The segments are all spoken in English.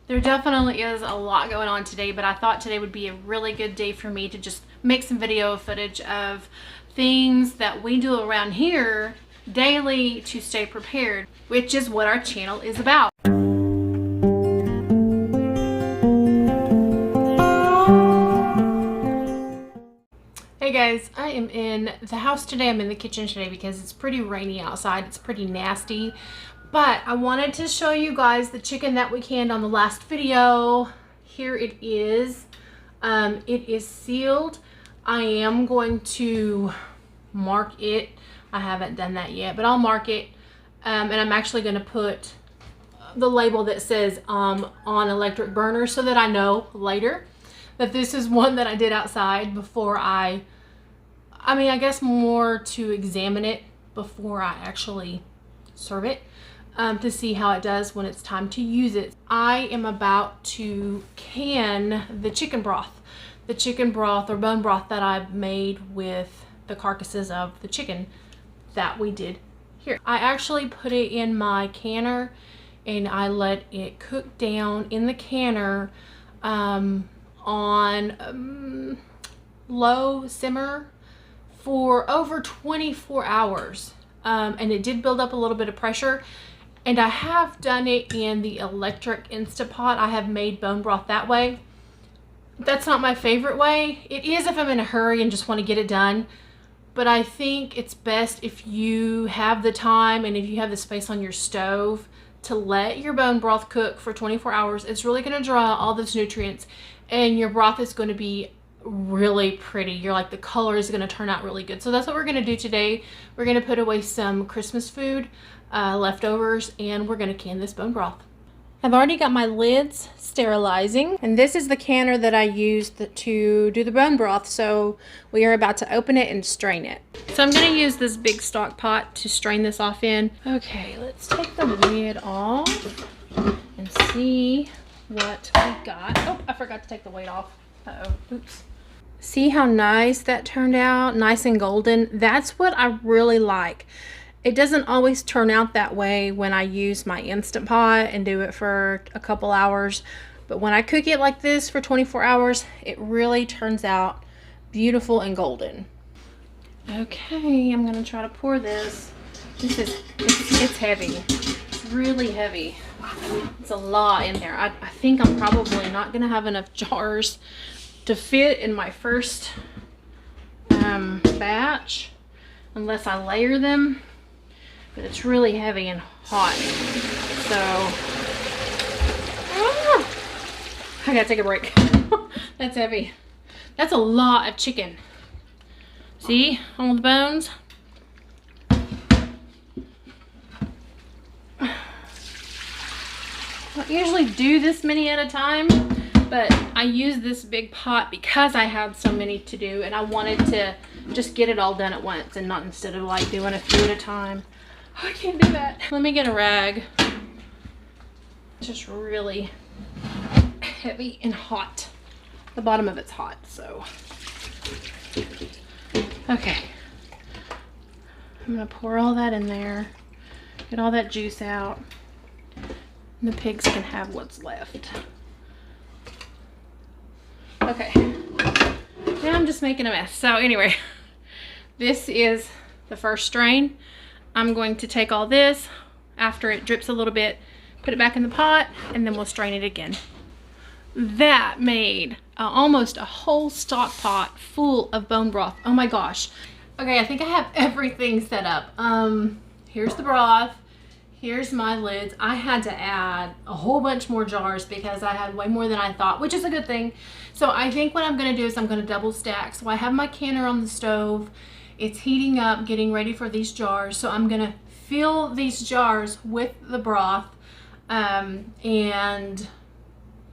There definitely is a lot going on today, but I thought today would be a really good day for me to just make some video footage of things that we do around here daily to stay prepared, which is what our channel is about. Hey guys, I am in the house today. I'm in the kitchen today because it's pretty rainy outside. It's pretty nasty. But I wanted to show you guys the chicken that we canned on the last video. Here it is. It is sealed. I am going to mark it. I haven't done that yet, but I'll mark it. And I'm actually going to put the label that says on electric burner so that I know later that this is one that I did outside before I guess more to examine it before I actually serve it. To see how it does when it's time to use it. I am about to can the chicken broth. The chicken broth or bone broth that I made with the carcasses of the chicken that we did here. I actually put it in my canner and I let it cook down in the canner on low simmer for over 24 hours. And it did build up a little bit of pressure. And I have done it in the electric Instant Pot. I have made bone broth that way. That's not my favorite way. It is if I'm in a hurry and just want to get it done. But I think it's best if you have the time and if you have the space on your stove to let your bone broth cook for 24 hours. It's really going to draw all those nutrients and your broth is going to be really pretty. The color is going to turn out really good. So that's what we're going to do today. We're going to put away some Christmas food leftovers and we're going to can this bone broth. I've already got my lids sterilizing, and this is the canner that I used to do the bone broth, so we are about to open it and strain it. So I'm going to use this big stock pot to strain this off in. Okay, let's take the lid off and see what we got. Oh, I forgot to take the weight off. Uh-oh, oops. See how nice that turned out? Nice and golden. That's what I really like. It doesn't always turn out that way when I use my Instant Pot and do it for a couple hours. But when I cook it like this for 24 hours, it really turns out beautiful and golden. Okay, I'm gonna try to pour this. It's heavy. It's really heavy. It's a lot in there. I think I'm probably not gonna have enough jars to fit in my first batch unless I layer them. But it's really heavy and hot, so I gotta take a break. That's heavy. That's a lot of chicken. See all the bones? I don't usually do this many at a time, but I use this big pot because I had so many to do and I wanted to just get it all done at once and not instead of like doing a few at a time. I can't do that. Let me get a rag. It's just really heavy and hot. The bottom of it's hot, so. Okay. I'm gonna pour all that in there. Get all that juice out. And the pigs can have what's left. Okay. Now I'm just making a mess. So anyway, this is the first strain. I'm going to take all this after it drips a little bit, put it back in the pot, and then we'll strain it again. That made almost a whole stock pot full of bone broth. Oh my gosh. Okay, I think I have everything set up. Here's the broth. Here's my lids. I had to add a whole bunch more jars because I had way more than I thought, which is a good thing. So I think what I'm gonna do is I'm gonna double stack. So I have my canner on the stove. It's heating up, getting ready for these jars. So I'm gonna fill these jars with the broth and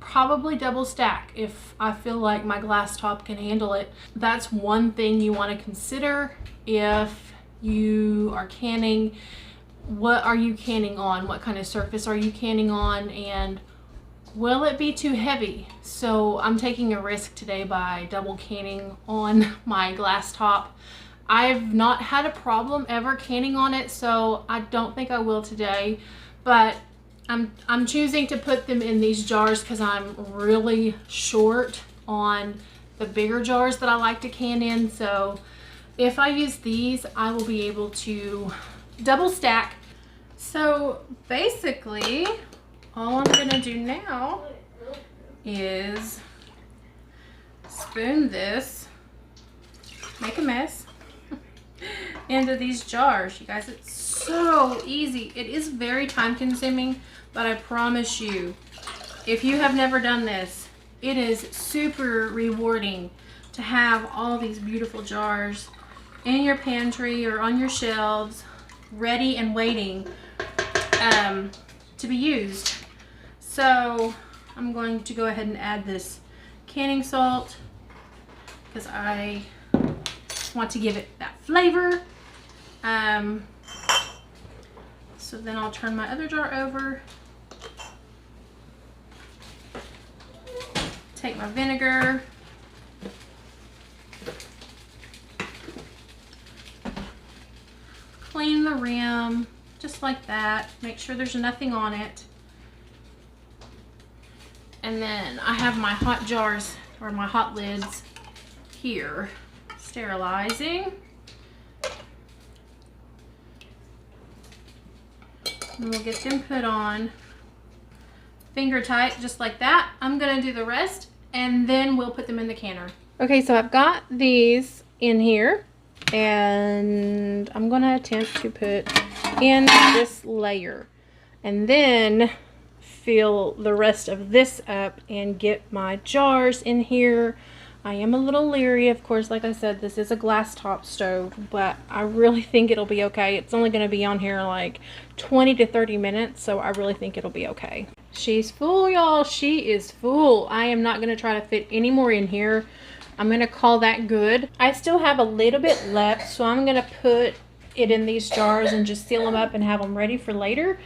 probably double stack if I feel like my glass top can handle it. That's one thing you wanna consider if you are canning. What are you canning on? What kind of surface are you canning on? And will it be too heavy? So I'm taking a risk today by double canning on my glass top. I've not had a problem ever canning on it, so I don't think I will today. But I'm choosing to put them in these jars because I'm really short on the bigger jars that I like to can in. So if I use these, I will be able to double stack. So basically, all I'm gonna do now is spoon this, make a mess, into these jars. You guys, it's so easy. It is very time consuming, but I promise you, if you have never done this, it is super rewarding to have all these beautiful jars in your pantry or on your shelves, ready and waiting to be used. So I'm going to go ahead and add this canning salt because I want to give it that flavor. So then I'll turn my other jar over, take my vinegar, clean the rim just like that, make sure there's nothing on it. And then I have my hot jars or my hot lids here, sterilizing. And we'll get them put on finger tight just like that. I'm gonna do the rest and then we'll put them in the canner. Okay, so I've got these in here and I'm gonna attempt to put in this layer and then fill the rest of this up and get my jars in here. I am a little leery, of course, like I said, this is a glass top stove, but I really think it'll be okay. It's only gonna be on here like 20 to 30 minutes, so I really think it'll be okay. She's full, y'all. She is full. I am not gonna try to fit any more in here. I'm gonna call that good. I still have a little bit left, so I'm gonna put it in these jars and just seal them up and have them ready for later.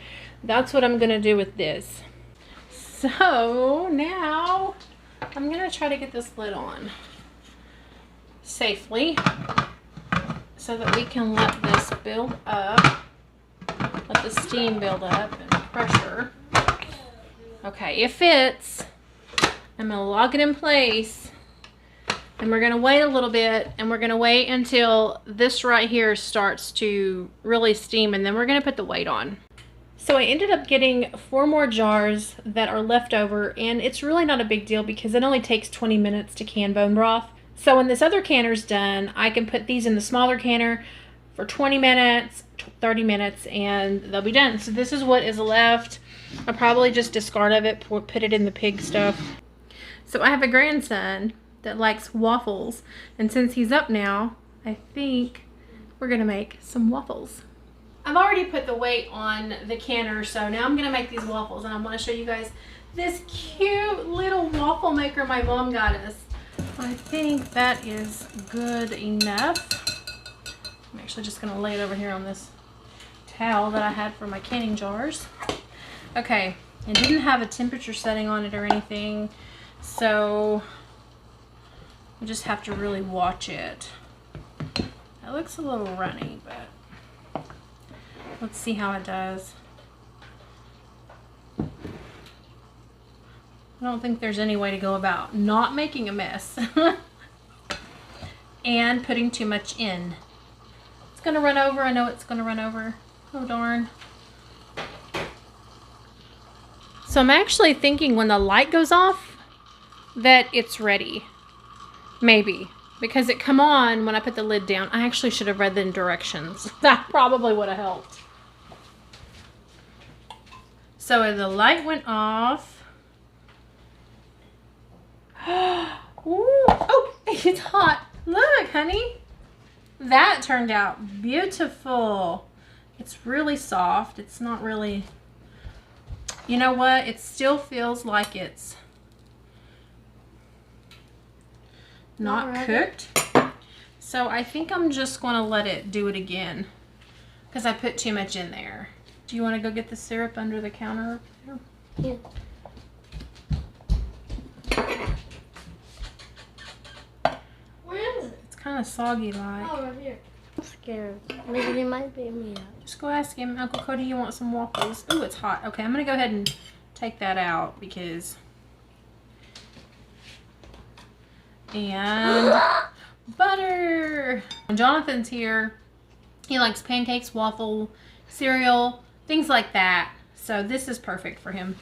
That's what I'm gonna do with this. So now I'm gonna try to get this lid on safely so that we can let this build up, let the steam build up and pressure. Okay, it fits. I'm gonna lock it in place and we're gonna wait a little bit and we're gonna wait until this right here starts to really steam and then we're gonna put the weight on. So I ended up getting 4 more jars that are left over, and it's really not a big deal because it only takes 20 minutes to can bone broth. So when this other canner's done, I can put these in the smaller canner for 20 minutes, 30 minutes, and they'll be done. So this is what is left. I'll probably just discard of it, put it in the pig stuff. So I have a grandson that likes waffles, and since he's up now, I think we're gonna make some waffles. I've already put the weight on the canner, so now I'm gonna make these waffles, and I want to show you guys this cute little waffle maker my mom got us. I think that is good enough. I'm actually just gonna lay it over here on this towel that I had for my canning jars. Okay, it didn't have a temperature setting on it or anything, so you just have to really watch it. It looks a little runny, but let's see how it does. I don't think there's any way to go about not making a mess and putting too much in. It's gonna run over. I know it's gonna run over. Oh darn. So I'm actually thinking when the light goes off that it's ready. Maybe. Because it come on when I put the lid down. I actually should have read the directions. That probably would have helped. So the light went off. Ooh, oh, it's hot. Look, honey. That turned out beautiful. It's really soft. It's not really, you know what? It still feels like it's not cooked. So I think I'm just going to let it do it again because I put too much in there. Do you want to go get the syrup under the counter over there? Yeah. Where is it? It's kind of soggy like. Oh, right here. I'm scared. Maybe they might beat me up. Just go ask him. Uncle Cody, you want some waffles? Ooh, it's hot. Okay, I'm going to go ahead and take that out because... And butter. When Jonathan's here, he likes pancakes, waffle, cereal, things like that. So this is perfect for him.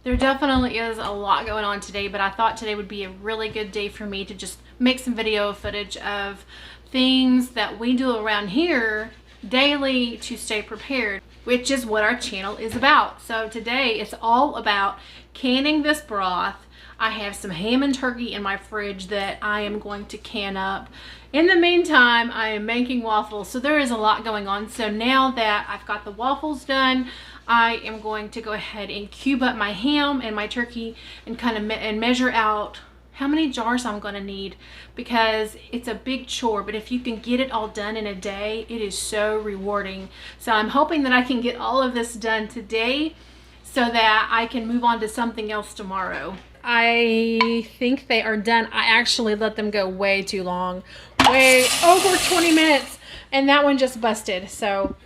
There definitely is a lot going on today, but I thought today would be a really good day for me to just make some video footage of things that we do around here daily to stay prepared, which is what our channel is about. So today it's all about canning this broth. I have some ham and turkey in my fridge that I am going to can up. In the meantime, I am making waffles, so there is a lot going on. So now that I've got the waffles done, I am going to go ahead and cube up my ham and my turkey and kind of measure out how many jars I'm going to need, because it's a big chore, but if you can get it all done in a day, it is so rewarding. So I'm hoping that I can get all of this done today so that I can move on to something else tomorrow. I think they are done. I actually let them go way too long, way over 20 minutes, and that one just busted. So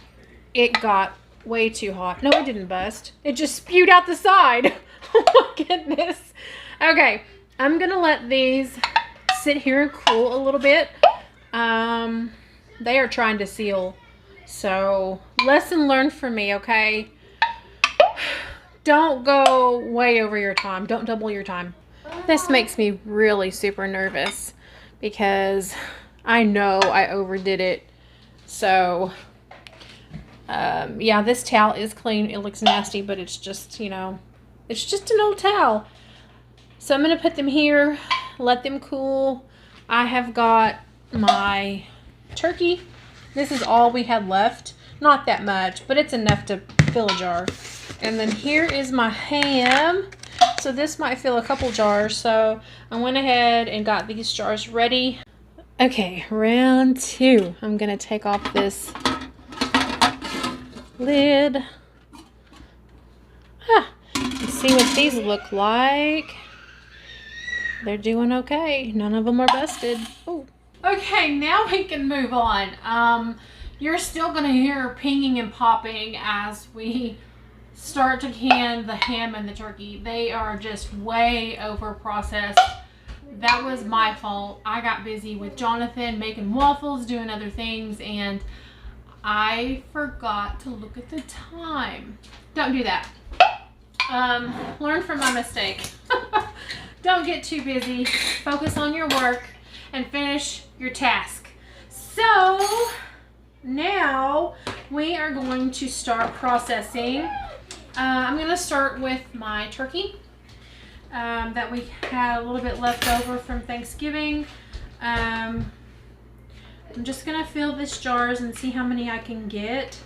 it got way too hot. No, it didn't bust. It just spewed out the side. Oh my goodness. Okay, I'm gonna let these sit here and cool a little bit. They are trying to seal. So lesson learned for me, okay? Don't go way over your time. Don't double your time. This makes me really super nervous because I know I overdid it. So, yeah, this towel is clean. It looks nasty, but it's just, you know, it's just an old towel. So I'm going to put them here, let them cool. I have got my turkey. This is all we had left. Not that much, but it's enough to fill a jar. And then here is my ham. So this might fill a couple jars. So I went ahead and got these jars ready. Okay, round two. I'm going to take off this lid. Let's see what these look like. They're doing okay. None of them are busted. Ooh. Okay, now we can move on. You're still going to hear pinging and popping as we start to can the ham and the turkey. They are just way over processed. That was my fault. I got busy with Jonathan making waffles, doing other things, and I forgot to look at the time. Don't do that. Learn from my mistake. Don't get too busy. Focus on your work and finish your task. So now we are going to start processing. I'm going to start with my turkey that we had a little bit left over from Thanksgiving. I'm just going to fill these jars and see how many I can get.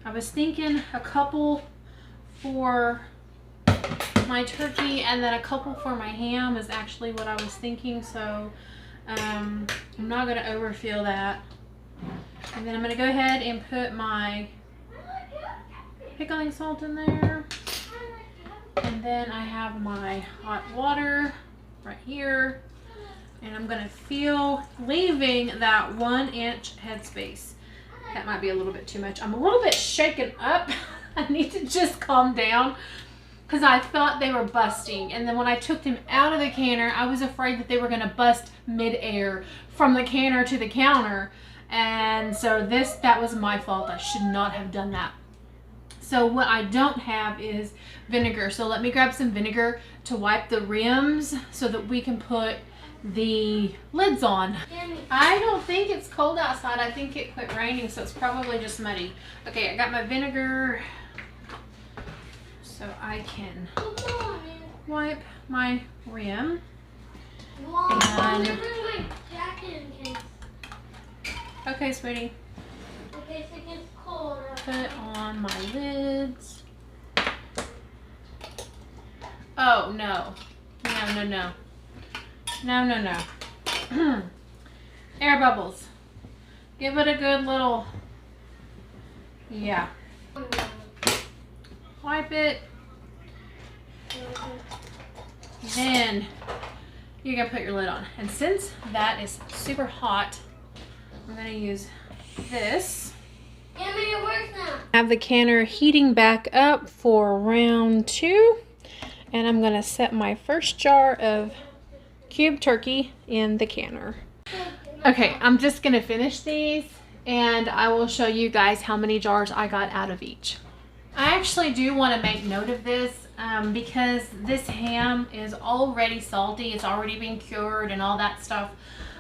I was thinking a couple for my turkey and then a couple for my ham is actually what I was thinking. So I'm not going to overfill that. And then I'm going to go ahead and put my pickling salt in there. And then I have my hot water right here. And I'm going to feel, leaving that 1 inch headspace. That might be a little bit too much. I'm a little bit shaken up. I need to just calm down because I thought they were busting. And then when I took them out of the canner, I was afraid that they were going to bust mid-air from the canner to the counter. And so that was my fault. I should not have done that. So what I don't have is vinegar. So let me grab some vinegar to wipe the rims so that we can put the lids on. I don't think it's cold outside. I think it quit raining, so it's probably just muddy. Okay, I got my vinegar so I can wipe my rim. And okay, sweetie. Put on my lids. Oh, no. No, no, no. No, no, no. Air bubbles. Give it a good little, yeah. Wipe it. Then you're going to put your lid on. And since that is super hot, I'm going to use this. Emily, it works now. Have the canner heating back up for round 2. And I'm going to set my first jar of cube turkey in the canner. Okay, I'm just going to finish these and I will show you guys how many jars I got out of each. I actually do want to make note of this because this ham is already salty. It's already been cured and all that stuff.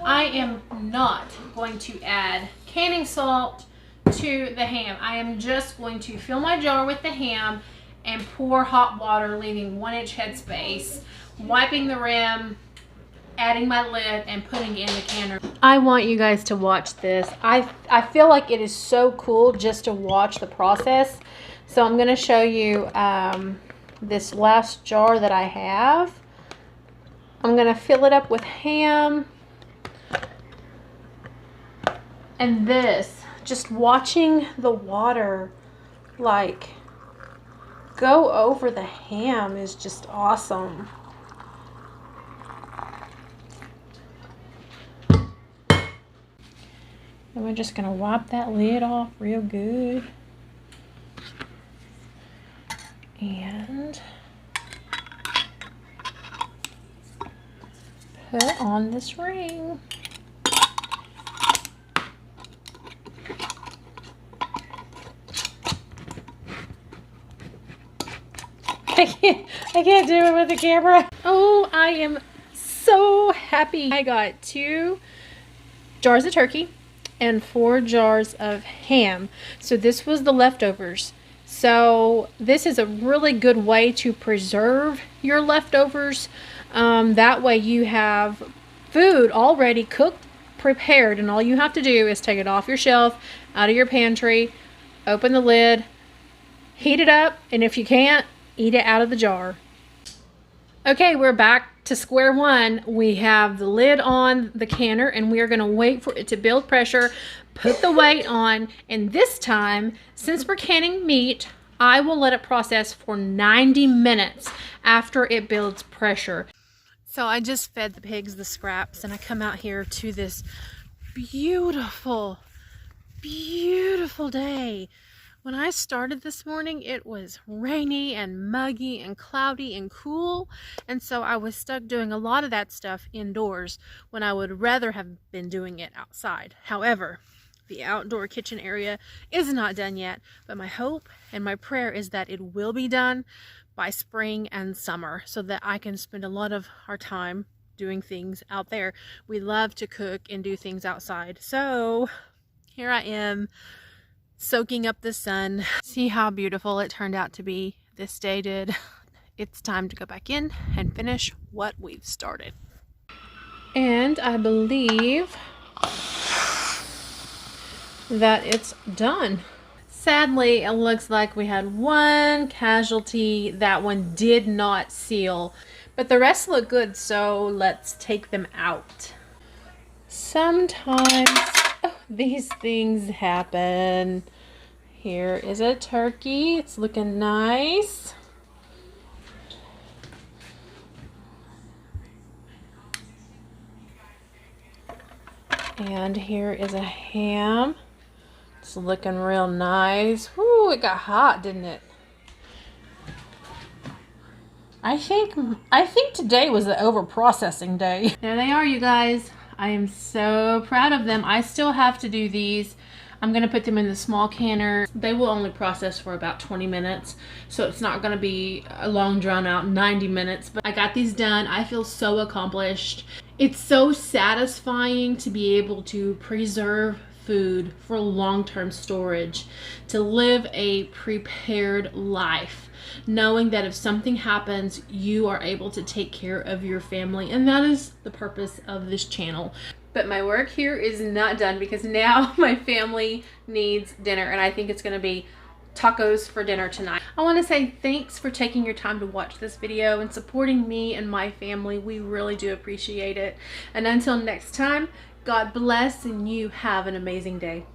I am not going to add canning salt to the ham. I am just going to fill my jar with the ham and pour hot water, leaving 1-inch headspace, wiping the rim, adding my lid, and putting it in the canner. I want you guys to watch this. I feel like it is so cool just to watch the process. So I'm going to show you this last jar that I have. I'm going to fill it up with ham. And this, just watching the water like go over the ham is just awesome. And we're just going to wipe that lid off real good. And put on this ring. I can't do it with the camera. Oh, I am so happy. I got 2 jars of turkey and 4 jars of ham. So this was the leftovers. So this is a really good way to preserve your leftovers. That way you have food already cooked, prepared, and all you have to do is take it off your shelf, out of your pantry, open the lid, heat it up, and if you can't, eat it out of the jar. Okay, we're back to square one. We have the lid on the canner and we are going to wait for it to build pressure, put the weight on, and this time, since we're canning meat, I will let it process for 90 minutes after it builds pressure. So I just fed the pigs the scraps and I come out here to this beautiful, beautiful day. When I started this morning, it was rainy and muggy and cloudy and cool, and so I was stuck doing a lot of that stuff indoors when I would rather have been doing it outside. However, the outdoor kitchen area is not done yet, but my hope and my prayer is that it will be done by spring and summer so that I can spend a lot of our time doing things out there. We love to cook and do things outside, so here I am, soaking up the sun. See how beautiful it turned out to be. This day did. It's time to go back in and finish what we've started. And I believe that it's done. Sadly, it looks like we had one casualty. That one did not seal, but the rest look good, so let's take them out. Sometimes these things happen. Here is a turkey. It's looking nice. And here is a ham. It's looking real nice. Whoo, it got hot, didn't it? I think today was the over-processing day. There they are, you guys. I am so proud of them. I still have to do these. I'm going to put them in the small canner. They will only process for about 20 minutes, so it's not going to be a long drawn out 90 minutes. But I got these done. I feel so accomplished. It's so satisfying to be able to preserve food for long-term storage, to live a prepared life, knowing that if something happens, you are able to take care of your family. And that is the purpose of this channel. But my work here is not done because now my family needs dinner, and I think it's going to be tacos for dinner tonight. I want to say thanks for taking your time to watch this video and supporting me and my family. We really do appreciate it. And until next time, God bless and you have an amazing day.